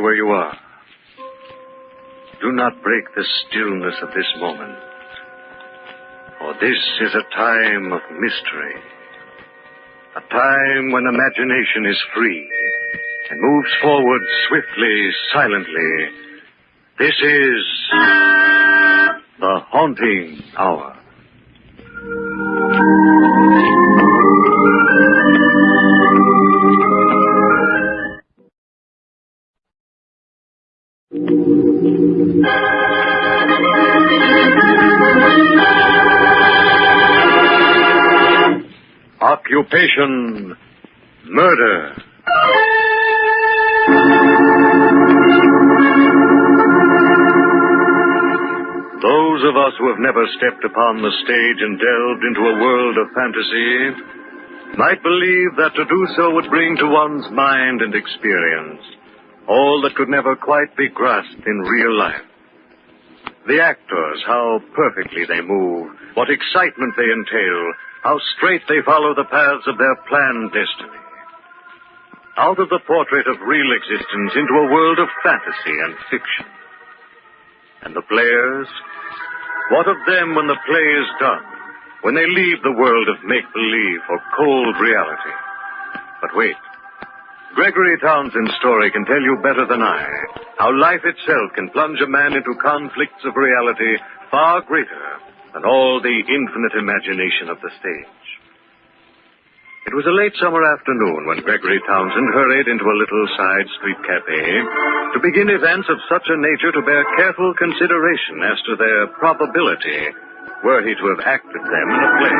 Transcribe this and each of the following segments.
where you are. Do not break the stillness of this moment, for this is a time of mystery, a time when imagination is free and moves forward swiftly, silently. This is the Haunting Hour. Occupation, murder. Those of us who have never stepped upon the stage and delved into a world of fantasy might believe that to do so would bring to one's mind and experience all that could never quite be grasped in real life. The actors, how perfectly they move, what excitement they entail, how straight they follow the paths of their planned destiny. Out of the portrait of real existence into a world of fantasy and fiction. And the players? What of them when the play is done? When they leave the world of make-believe for cold reality? But wait. Gregory Townsend's story can tell you better than I how life itself can plunge a man into conflicts of reality far greater than all the infinite imagination of the stage. It was a late summer afternoon when Gregory Townsend hurried into a little side street cafe to begin events of such a nature to bear careful consideration as to their probability were he to have acted them in a play.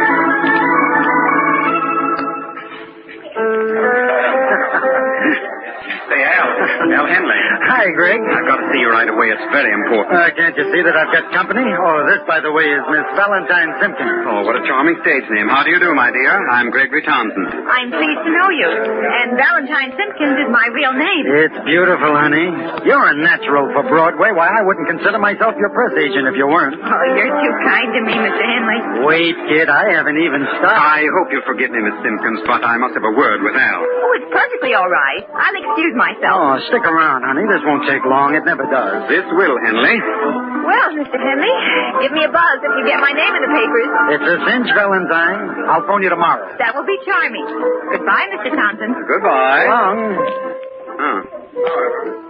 Say, Al Henley. Hi, Greg. I've got to see you right away. It's very important. Can't you see that I've got company? Oh, this, by the way, is Miss Valentine Simpkins. Oh, what a charming stage name. How do you do, my dear? I'm Gregory Townsend. I'm pleased to know you. And Valentine Simpkins is my real name. It's beautiful, honey. You're a natural for Broadway. Why, I wouldn't consider myself your press agent if you weren't. Oh, you're too kind to me, Mr. Henley. Wait, kid, I haven't even started. I hope you'll forgive me, Miss Simpkins, but I must have a word with Al. Oh, it's perfectly all right. I'll excuse myself. Oh, stick around, honey. This won't take long. It never does. This will, Henley. Well, Mr. Henley, give me a buzz if you get my name in the papers. It's a cinch, Valentine. I'll phone you tomorrow. That will be charming. Goodbye, Mr. Townsend. Goodbye. Long. Huh.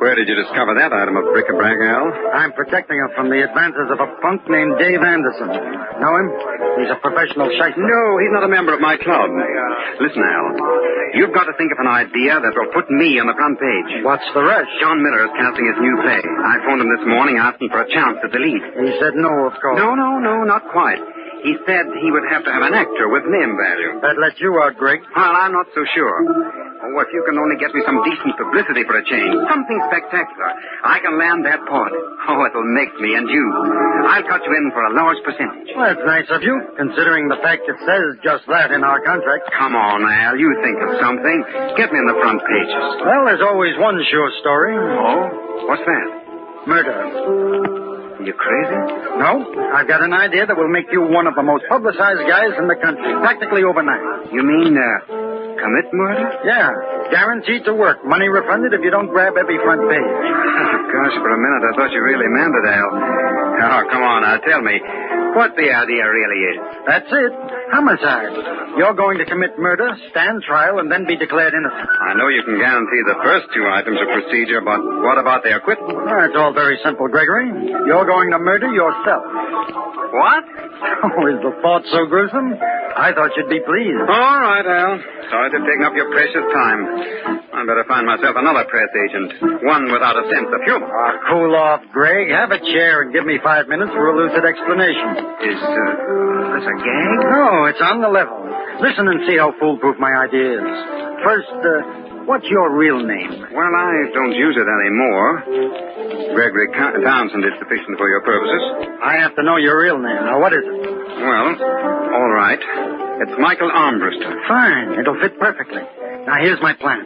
Where did you discover that item of bric-a-brac, Al? I'm protecting her from the advances of a punk named Dave Anderson. Know him? He's a professional shite. No, he's not a member of my club. Listen, Al, you've got to think of an idea that will put me on the front page. What's the rush? John Miller is casting his new play. I phoned him this morning asking for a chance at the lead. He said no, of course. No, not quite. He said he would have to have an actor with name value. That lets you out, Greg. Well, I'm not so sure. Oh, if you can only get me some decent publicity for a change, something spectacular, I can land that part. Oh, it'll make me and you. I'll cut you in for a large percentage. Well, that's nice of you, considering the fact it says just that in our contract. Come on, Al, you think of something. Get me in the front pages. Well, there's always one sure story. Oh? What's that? Murder. You crazy? No, I've got an idea that will make you one of the most publicized guys in the country, practically overnight. You mean, commit murder? Yeah, guaranteed to work. Money refunded if you don't grab every front page. Gosh, for a minute I thought you really meant it, Al. Oh, come on, now tell me what the idea really is. That's it. Homicide. You're going to commit murder, stand trial, and then be declared innocent. I know you can guarantee the first two items of procedure, but what about the acquittal? Well, it's all very simple, Gregory. You're going to murder yourself. What? Oh, is the thought so gruesome? I thought you'd be pleased. All right, Al. Sorry to have taken up your precious time. I'd better find myself another press agent. One without a sense of humor. Cool off, Greg. Have a chair and give me 5 minutes for a lucid explanation. Is this a gag? No, it's on the level. Listen and see how foolproof my idea is. First, what's your real name? Well, I don't use it anymore. Gregory Townsend is sufficient for your purposes. I have to know your real name. Now, what is it? Well, all right. It's Michael Armbruster. Fine. It'll fit perfectly. Now, here's my plan.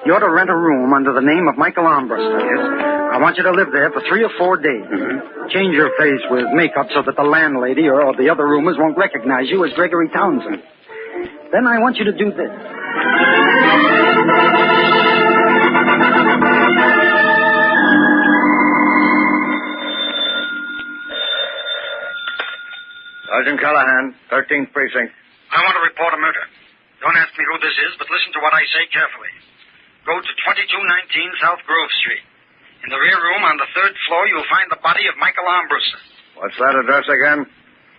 You ought to rent a room under the name of Michael Armbruster. Yes? I want you to live there for 3 or 4 days. Mm-hmm. Change your face with makeup so that the landlady or the other roomers won't recognize you as Gregory Townsend. Then I want you to do this. Sergeant Callahan, 13th Precinct. I want to report a murder. Don't ask me who this is, but listen to what I say carefully. Go to 2219 South Grove Street. In the rear room on the 3rd floor, you'll find the body of Michael Armbruster. What's that address again?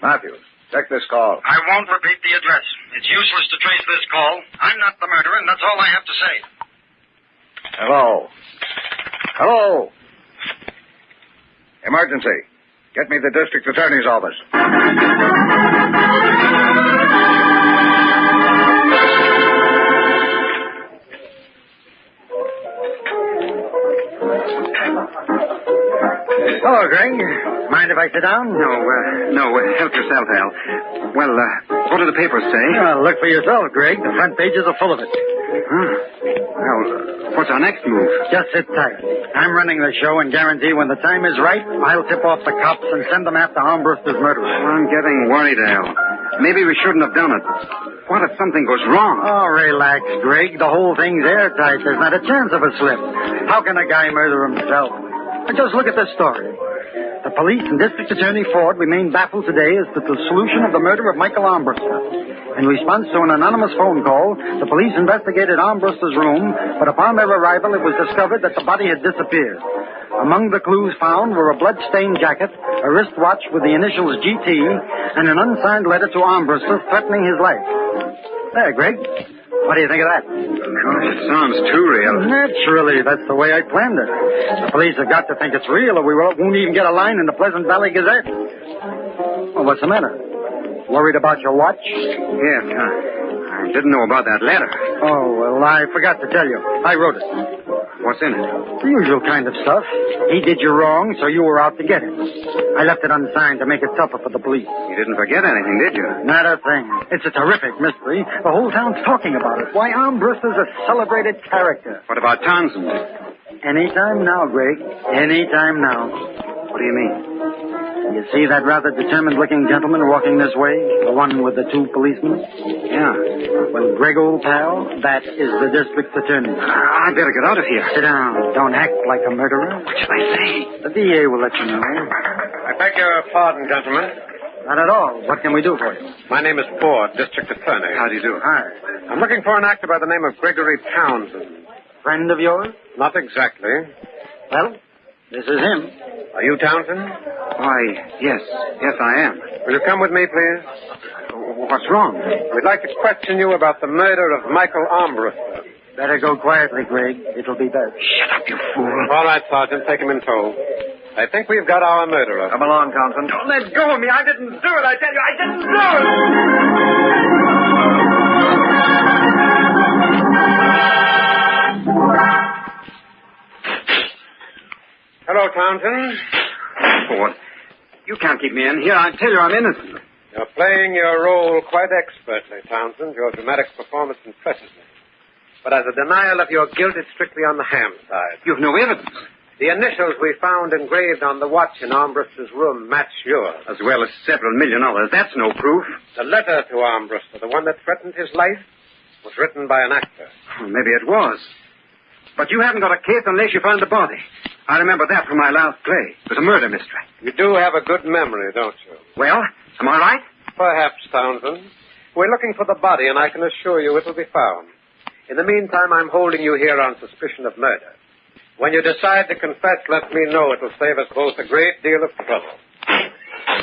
Matthews, check this call. I won't repeat the address. It's useless to trace this call. I'm not the murderer, and that's all I have to say. Hello. Hello. Emergency. Get me the district attorney's office. Hello, Greg. Mind if I sit down? No, help yourself, Al. Well, what do the papers say? Well, look for yourself, Greg. The front pages are full of it. Huh. Well, what's our next move? Just sit tight. I'm running the show and guarantee when the time is right, I'll tip off the cops and send them after Armbruster's murderer. I'm getting worried, Al. Maybe we shouldn't have done it. What if something goes wrong? Oh, relax, Greg. The whole thing's airtight. There's not a chance of a slip. How can a guy murder himself? Just look at this story. The police and District Attorney Ford remain baffled today as to the solution of the murder of Michael Armbruster. In response to an anonymous phone call, the police investigated Armbruster's room, but upon their arrival, it was discovered that the body had disappeared. Among the clues found were a blood-stained jacket, a wristwatch with the initials GT, and an unsigned letter to Armbruster threatening his life. There, Greg. What do you think of that? It sounds too real. Naturally, that's the way I planned it. The police have got to think it's real, or we won't even get a line in the Pleasant Valley Gazette. Well, what's the matter? Worried about your watch? Yes, I didn't know about that letter. Oh, well, I forgot to tell you. I wrote it. What's in it? The usual kind of stuff. He did you wrong, so you were out to get him. I left it unsigned to make it tougher for the police. You didn't forget anything, did you? Not a thing. It's a terrific mystery. The whole town's talking about it. Why, Armbruster's a celebrated character. What about Townsend? Anytime now, Greg. Anytime now. What do you mean? You see that rather determined-looking gentleman walking this way? The one with the 2 policemen? Yeah. Well, Greg, old pal, that is the district attorney. I'd better get out of here. Sit down. Don't act like a murderer. What should I say? The DA will let you know. I beg your pardon, gentlemen. Not at all. What can we do for you? My name is Ford, district attorney. How do you do? Hi. I'm looking for an actor by the name of Gregory Townsend. Friend of yours? Not exactly. Well, this is him. Are you Townsend? Why, yes. Yes, I am. Will you come with me, please? What's wrong? We'd like to question you about the murder of Michael Armbruster. Better go quietly, Greg. It'll be best. Shut up, you fool. All right, Sergeant, take him in tow. I think we've got our murderer. Come along, Townsend. Don't let go of me. I didn't do it. I tell you, I didn't do it. Hello, Townsend. Ford, you can't keep me in here. I tell you, I'm innocent. You're playing your role quite expertly, Townsend. Your dramatic performance impresses me. But as a denial of your guilt, it's strictly on the ham side. You've no evidence. The initials we found engraved on the watch in Armbruster's room match yours. As well as several million others. That's no proof. The letter to Armbruster, the one that threatened his life, was written by an actor. Well, maybe it was. But you haven't got a case unless you find the body. I remember that from my last play. It was a murder mystery. You do have a good memory, don't you? Well, am I right? Perhaps, Townsend. We're looking for the body, and I can assure you it will be found. In the meantime, I'm holding you here on suspicion of murder. When you decide to confess, let me know. It will save us both a great deal of trouble.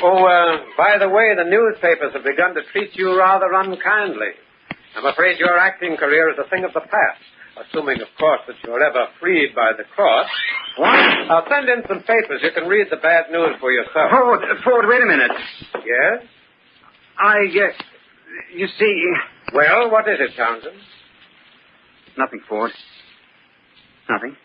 Oh, by the way, the newspapers have begun to treat you rather unkindly. I'm afraid your acting career is a thing of the past, assuming, of course, that you're ever freed by the cross. What? I'll send in some papers. You can read the bad news for yourself. Ford, wait a minute. Yes? You see... Well, what is it, Townsend? Nothing, Ford. Nothing.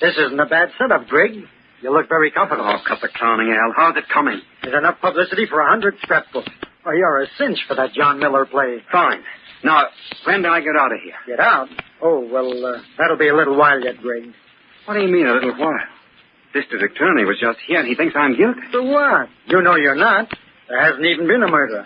This isn't a bad setup, Greg. You look very comfortable. Oh, cut the clowning, Al. How's it coming? There's enough publicity for 100 scrapbooks. Oh, you're a cinch for that John Miller play. Fine. Now, when do I get out of here? Get out? Oh, well, that'll be a little while yet, Greg. What do you mean, a little while? District attorney was just here, and he thinks I'm guilty. So what? You know you're not. There hasn't even been a murder.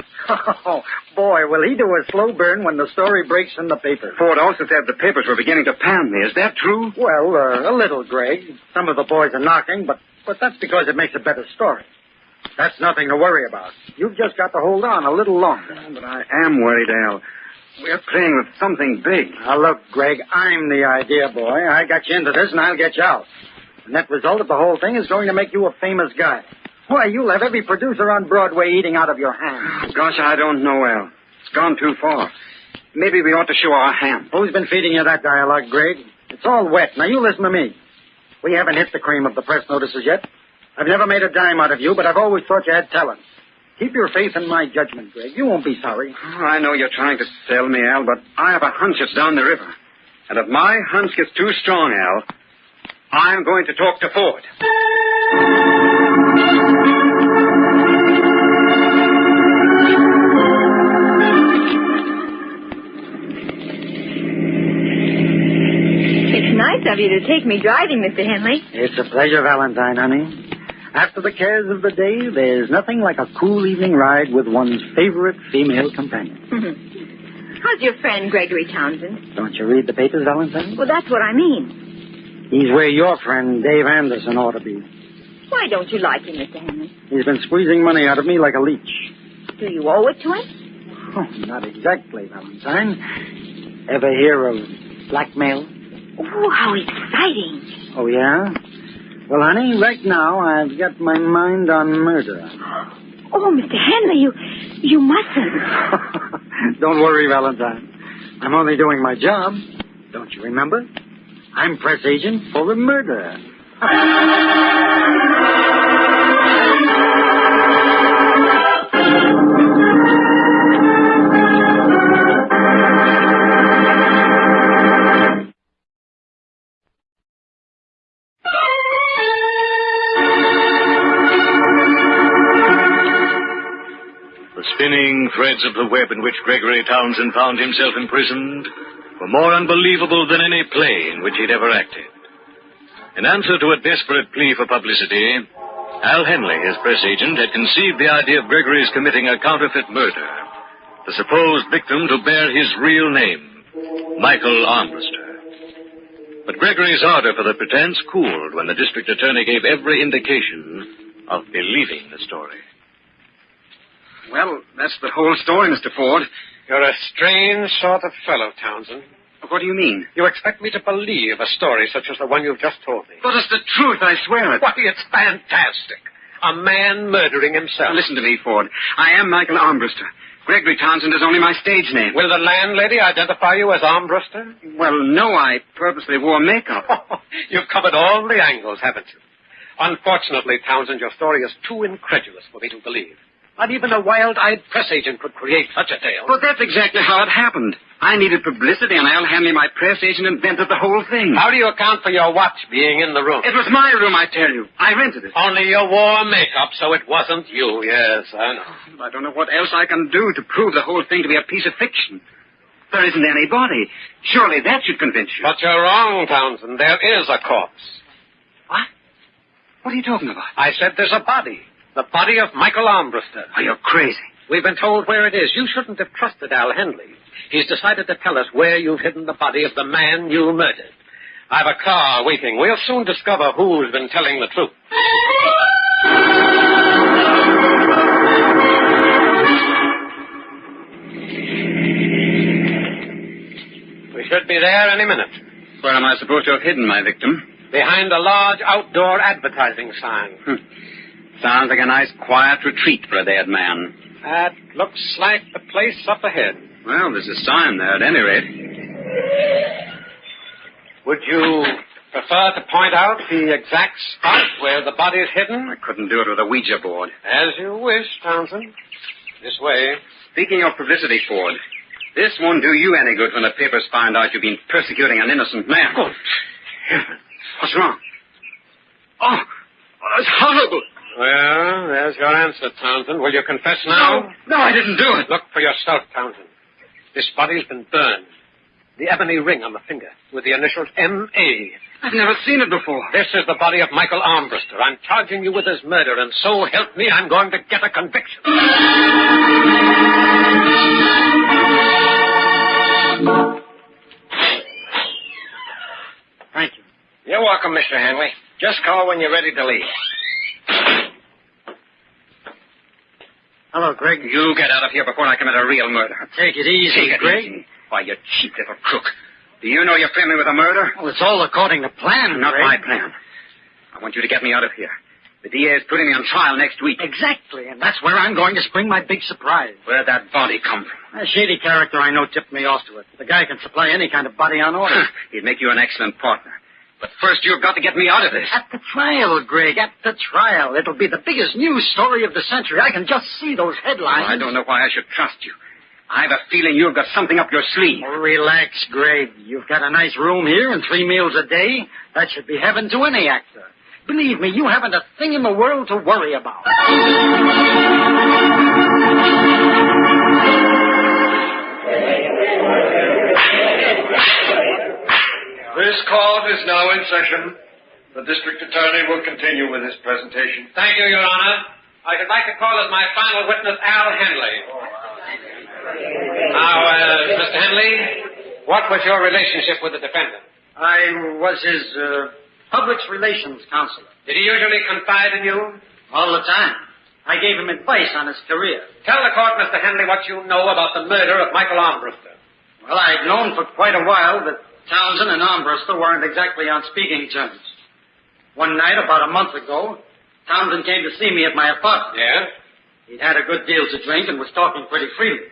Oh, boy, will he do a slow burn when the story breaks in the paper. Ford also said the papers were beginning to pound me. Is that true? Well, a little, Greg. Some of the boys are knocking, but that's because it makes a better story. That's nothing to worry about. You've just got to hold on a little longer. But I am worried, Al. We're playing with something big. Now, look, Greg, I'm the idea boy. I got you into this, and I'll get you out. The net result of the whole thing is going to make you a famous guy. Why, you'll have every producer on Broadway eating out of your hand. Gosh, I don't know, Al. It's gone too far. Maybe we ought to show our hand. Who's been feeding you that dialogue, Greg? It's all wet. Now, you listen to me. We haven't hit the cream of the press notices yet. I've never made a dime out of you, but I've always thought you had talent. Keep your faith in my judgment, Greg. You won't be sorry. Oh, I know you're trying to sell me, Al, but I have a hunch it's down the river. And if my hunch gets too strong, Al, I'm going to talk to Ford. It's nice of you to take me driving, Mr. Henley. It's a pleasure, Valentine, honey. After the cares of the day, there's nothing like a cool evening ride with one's favorite female companion. How's your friend, Gregory Townsend? Don't you read the papers, Valentine? Well, that's what I mean. He's where your friend Dave Anderson ought to be. Why don't you like him, Mr. Henley? He's been squeezing money out of me like a leech. Do you owe it to him? Oh, not exactly, Valentine. Ever hear of blackmail? Oh, how exciting. Oh, yeah? Well, honey, right now I've got my mind on murder. Oh, Mr. Henley, you mustn't. Don't worry, Valentine. I'm only doing my job. Don't you remember? I'm press agent for a murder. The spinning threads of the web in which Gregory Townsend found himself imprisoned were more unbelievable than any play in which he'd ever acted. In answer to a desperate plea for publicity, Al Henley, his press agent, had conceived the idea of Gregory's committing a counterfeit murder, the supposed victim to bear his real name, Michael Armbruster. But Gregory's ardor for the pretense cooled when the district attorney gave every indication of believing the story. Well, that's the whole story, Mr. Ford. You're a strange sort of fellow, Townsend. What do you mean? You expect me to believe a story such as the one you've just told me? But it's the truth, I swear it. Why, it's fantastic. A man murdering himself. Now, listen to me, Ford. I am Michael Armbruster. Gregory Townsend is only my stage name. Will the landlady identify you as Armbruster? Well, no, I purposely wore makeup. You've covered all the angles, haven't you? Unfortunately, Townsend, your story is too incredulous for me to believe. Not even a wild-eyed press agent could create such a tale. Well, that's exactly how it happened. I needed publicity, and Al Henley, my press agent, invented the whole thing. How do you account for your watch being in the room? It was my room, I tell you. I rented it. Only you wore makeup, so it wasn't you. Yes, I know. I don't know what else I can do to prove the whole thing to be a piece of fiction. There isn't any body. Surely that should convince you. But you're wrong, Townsend. There is a corpse. What? What are you talking about? I said there's a body. The body of Michael Armbruster. Oh, you're crazy. We've been told where it is. You shouldn't have trusted Al Henley. He's decided to tell us where you've hidden the body of the man you murdered. I've a car waiting. We'll soon discover who's been telling the truth. We should be there any minute. Where am I supposed to have hidden my victim? Behind a large outdoor advertising sign. Sounds like a nice, quiet retreat for a dead man. That looks like the place up ahead. Well, there's a sign there at any rate. Would you prefer to point out the exact spot where the body is hidden? I couldn't do it with a Ouija board. As you wish, Townsend. This way. Speaking of publicity, Ford, this won't do you any good when the papers find out you've been persecuting an innocent man. Good heavens. What's wrong? Oh, that's horrible. Well, there's your answer, Townsend. Will you confess now? No, I didn't do it. Look for yourself, Townsend. This body's been burned. The ebony ring on the finger with the initials M.A. I've never seen it before. This is the body of Michael Armbruster. I'm charging you with his murder, and so help me, I'm going to get a conviction. Thank you. You're welcome, Mr. Henley. Just call when you're ready to leave. Hello, Greg. You get out of here before I commit a real murder. Take it easy, Take it Greg. easy. Why, you cheap little crook. Do you know you're framing with a murder? Well, it's all according to plan, Not Greg. my plan. I want you to get me out of here. The DA is putting me on trial next week. Exactly, and that's where I'm going to spring my big surprise. Where'd that body come from? A shady character I know tipped me off to it. The guy can supply any kind of body on order. He'd make you an excellent partner. But first, you've got to get me out of this. At the trial, Greg, at the trial. It'll be the biggest news story of the century. I can just see those headlines. I don't know why I should trust you. I have a feeling you've got something up your sleeve. Oh, relax, Greg. You've got a nice room here and 3 meals a day. That should be heaven to any actor. Believe me, you haven't a thing in the world to worry about. This court is now in session. The district attorney will continue with his presentation. Thank you, Your Honor. I should like to call as my final witness Al Henley. Now, Mr. Henley, what was your relationship with the defendant? I was his public relations counselor. Did he usually confide in you? All the time. I gave him advice on his career. Tell the court, Mr. Henley, what you know about the murder of Michael Armbruster. Well, I'd known for quite a while that Townsend and Armbruster weren't exactly on speaking terms. One night, about a month ago, Townsend came to see me at my apartment. Yes? He'd had a good deal to drink and was talking pretty freely.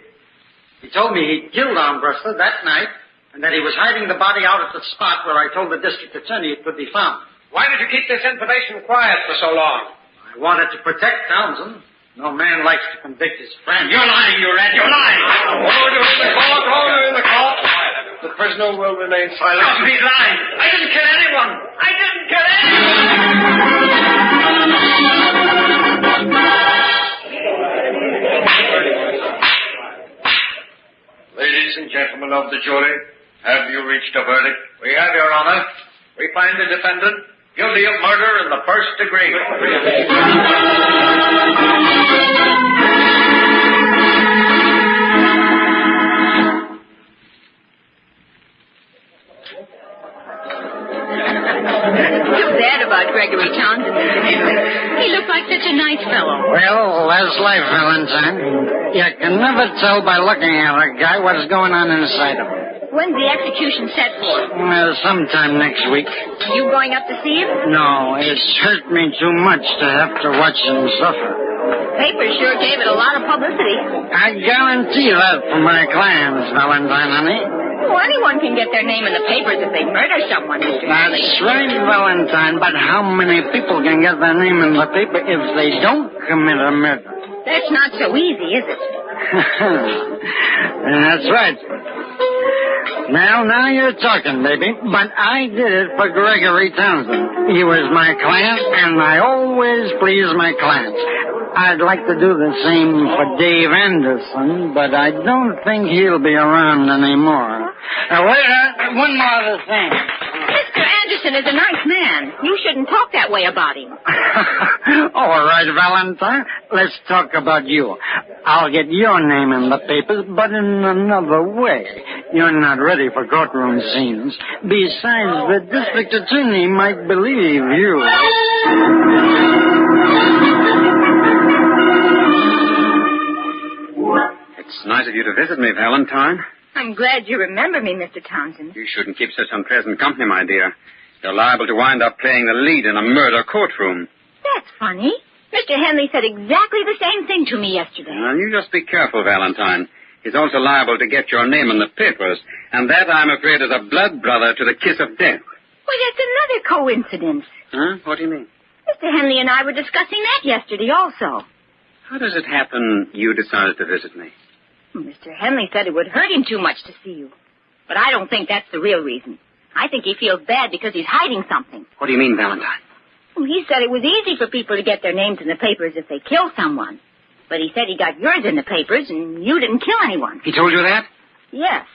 He told me he'd killed Armbruster that night and that he was hiding the body out at the spot where I told the district attorney it could be found. Why did you keep this information quiet for so long? I wanted to protect Townsend. No man likes to convict his friend. You're lying, you rat. You're lying. Order in the court. Order in the court. The prisoner will remain silent. Oh, he's lying. I didn't kill anyone. I didn't kill anyone. Ladies and gentlemen of the jury, have you reached a verdict? We have, Your Honor. We find the defendant guilty of murder in the first degree. Too bad about Gregory Townsend, Mr. Henry. He looked like such a nice fellow. Well, that's life, Valentine. You can never tell by looking at a guy what's going on inside of him. When's the execution set for? Well, sometime next week. You going up to see him? No, it's hurt me too much to have to watch him suffer. Papers sure gave it a lot of publicity. I guarantee that for my clients, Valentine, honey. Well, anyone can get their name in the papers if they murder someone, Mr. Henley. That's right, Valentine, but how many people can get their name in the paper if they don't commit a murder? That's not so easy, is it? That's right. Now you're talking, baby. But I did it for Gregory Townsend. He was my client, and I always please my clients. I'd like to do the same for Dave Anderson, but I don't think he'll be around anymore. Wait, one more other thing. Mr. Anderson is a nice man. You shouldn't talk that way about him. All right, Valentine. Let's talk about you. I'll get your name in the papers, but in another way. You're not ready for courtroom scenes. Besides, the district attorney might believe you. It's nice of you to visit me, Valentine. I'm glad you remember me, Mr. Townsend. You shouldn't keep such unpleasant company, my dear. You're liable to wind up playing the lead in a murder courtroom. That's funny. Mr. Henley said exactly the same thing to me yesterday. Well, you just be careful, Valentine. He's also liable to get your name in the papers, and that, I'm afraid, is a blood brother to the kiss of death. Well, that's another coincidence. Huh? What do you mean? Mr. Henley and I were discussing that yesterday also. How does it happen you decided to visit me? Mr. Henley said it would hurt him too much to see you. But I don't think that's the real reason. I think he feels bad because he's hiding something. What do you mean, Valentine? Well, he said it was easy for people to get their names in the papers if they kill someone. But he said he got yours in the papers and you didn't kill anyone. He told you that? Yes.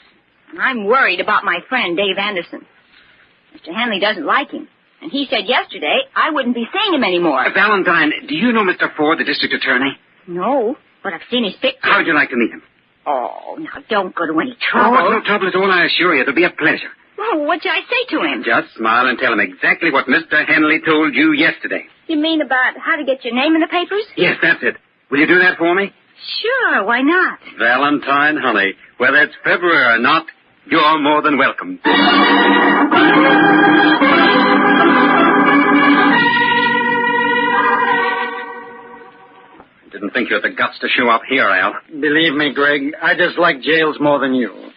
And I'm worried about my friend, Dave Anderson. Mr. Henley doesn't like him. And he said yesterday I wouldn't be seeing him anymore. Valentine, do you know Mr. Ford, the district attorney? No, but I've seen his picture. How'd you like to meet him? Oh, now don't go to any trouble. Oh, it's no trouble at all, I assure you. It'll be a pleasure. Well, what'd I say to him? Just smile and tell him exactly what Mr. Henley told you yesterday. You mean about how to get your name in the papers? Yes, that's it. Will you do that for me? Sure, why not? Valentine, honey, whether it's February or not, you're more than welcome. Didn't think you had the guts to show up here, Al. Believe me, Greg, I dislike jails more than you.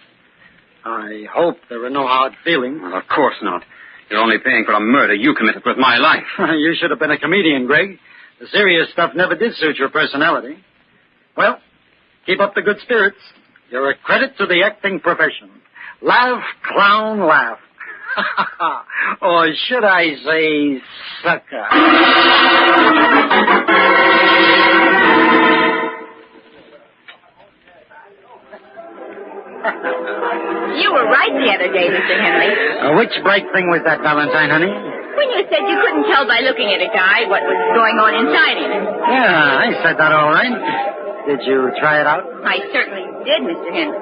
I hope there are no hard feelings. Well, of course not. You're only paying for a murder you committed with my life. You should have been a comedian, Greg. The serious stuff never did suit your personality. Well, keep up the good spirits. You're a credit to the acting profession. Laugh, clown, laugh. Or should I say, sucker? You were right the other day, Mr. Henley. Which bright thing was that, Valentine, honey? When you said you couldn't tell by looking at a guy what was going on inside him. Yeah, I said that all right. Did you try it out? I certainly did, Mr. Henley.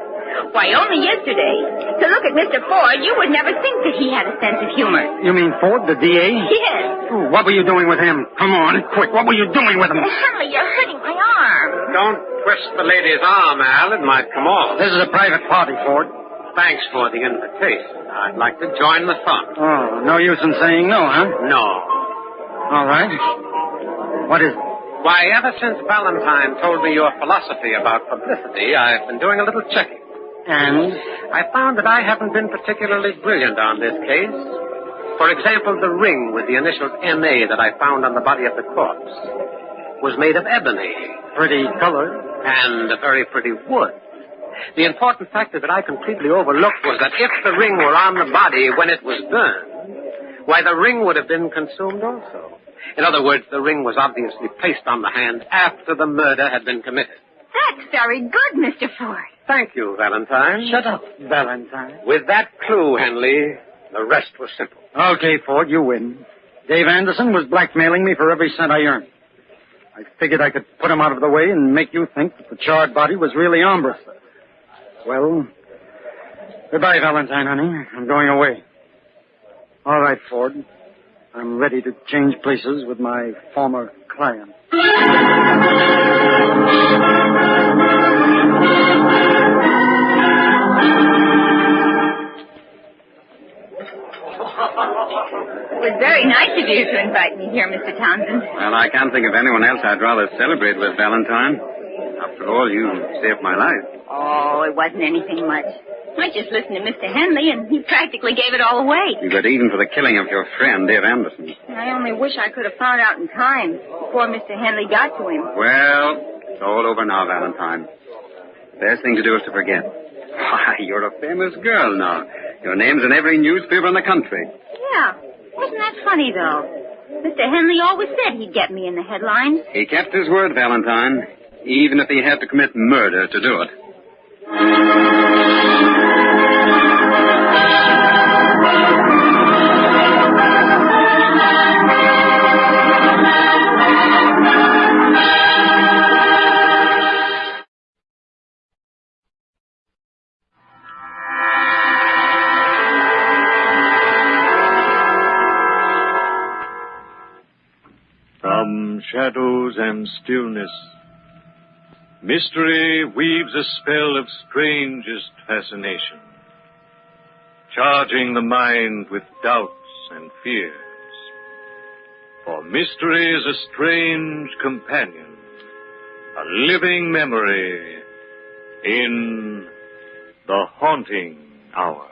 Why, only yesterday. To look at Mr. Ford, you would never think that he had a sense of humor. You mean Ford, the DA? Yes. Oh, what were you doing with him? Come on, quick. What were you doing with him? Henley, you're hurting my arm. Don't twist the lady's arm, Al. It might come off. This is a private party, Ford. Thanks for the invitation. I'd like to join the fun. Oh, no use in saying no, huh? No. All right. What is it? Why, ever since Valentine told me your philosophy about publicity, I've been doing a little checking. And? I found that I haven't been particularly brilliant on this case. For example, the ring with the initials M.A. that I found on the body of the corpse was made of ebony. Pretty color. And a very pretty wood. The important factor that I completely overlooked was that if the ring were on the body when it was burned, why, the ring would have been consumed also. In other words, the ring was obviously placed on the hand after the murder had been committed. That's very good, Mr. Ford. Thank you, Valentine. Shut up, Valentine. With that clue, Henley, the rest was simple. Okay, Ford, you win. Dave Anderson was blackmailing me for every cent I earned. I figured I could put him out of the way and make you think that the charred body was really Ambrose. Well, goodbye, Valentine, honey. I'm going away. All right, Ford. I'm ready to change places with my former client. It was very nice of you to invite me here, Mr. Townsend. Well, I can't think of anyone else I'd rather celebrate with, Valentine. After all, you saved my life. Oh, it wasn't anything much. I just listened to Mr. Henley, and he practically gave it all away. You got even for the killing of your friend, Dave Anderson. I only wish I could have found out in time before Mr. Henley got to him. Well, it's all over now, Valentine. The best thing to do is to forget. Why, you're a famous girl now. Your name's in every newspaper in the country. Yeah. Wasn't that funny, though? Mr. Henley always said he'd get me in the headlines. He kept his word, Valentine, even if he had to commit murder to do it. From shadows and stillness, mystery weaves a spell of strangest fascination, charging the mind with doubts and fears. For mystery is a strange companion, a living memory in the haunting hour.